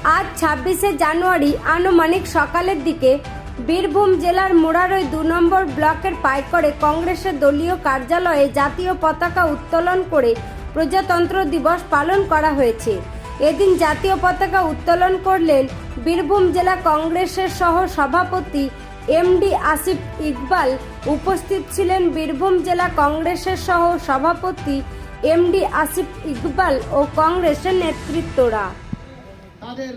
আজ 26শে জানুয়ারি আনুমানিক সকালের দিকে বীরভূম জেলার মুরারই ২ নম্বর ব্লকের পাইকরে কংগ্রেসের দলীয় কার্যালয়ে জাতীয় পতাকা উত্তোলন করে প্রজাতন্ত্র দিবস পালন করা হয়েছে। এদিন জাতীয় পতাকা উত্তোলন করলেন বীরভূম জেলা কংগ্রেসের সহ সভাপতি এমডি আসিফ ইকবাল। উপস্থিত ছিলেন বীরভূম জেলা কংগ্রেসের সহ সভাপতি এমডি আসিফ ইকবাল ও কংগ্রেসের নেতৃত্বরা। তাদের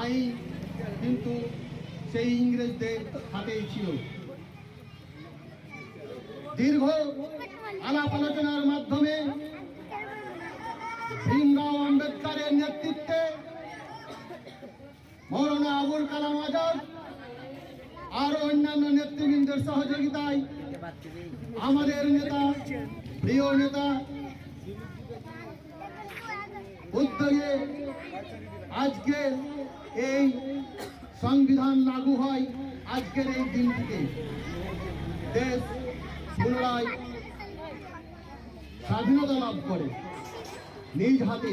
আইন কিন্তু সেই ইংরেজদের হাতেই ছিল। দীর্ঘ আলাপ আলোচনার মাধ্যমে ভীমরাও আম্বেদকরের নেতৃত্বে মৌলানা আবুল কালাম আজাদ আরো অন্যান্য নেতৃবৃন্দের সহযোগিতায় আমাদের নেতা, প্রিয় নেতা উদ্যোগে আজকে এই সংবিধান লাগু হয়। আজকের এই দিনটিতে দেশ পুনরায় স্বাধীনতা লাভ করে নিজ হাতে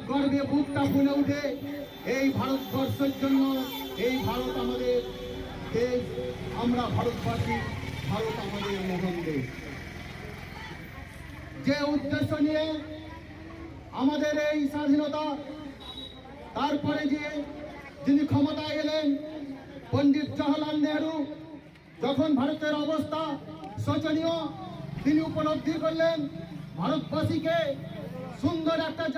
গর্বে বুকটা ফুলে উঠে এই ভারতবর্ষের জন্য। এই ভারত আমাদের দেশ, আমরা ভারতবাসী, ভারত আমাদের মহান দেশ। যে উদ্দেশ্য নিয়ে আমাদের এই স্বাধীনতা, তারপরে যিনি ক্ষমতায় এলেন পণ্ডিত জওহরলাল নেহরু, যখন ভারতের অবস্থা শোচনীয়, তিনি উপলব্ধি করলেন ভারতবাসীকে সুন্দর একটা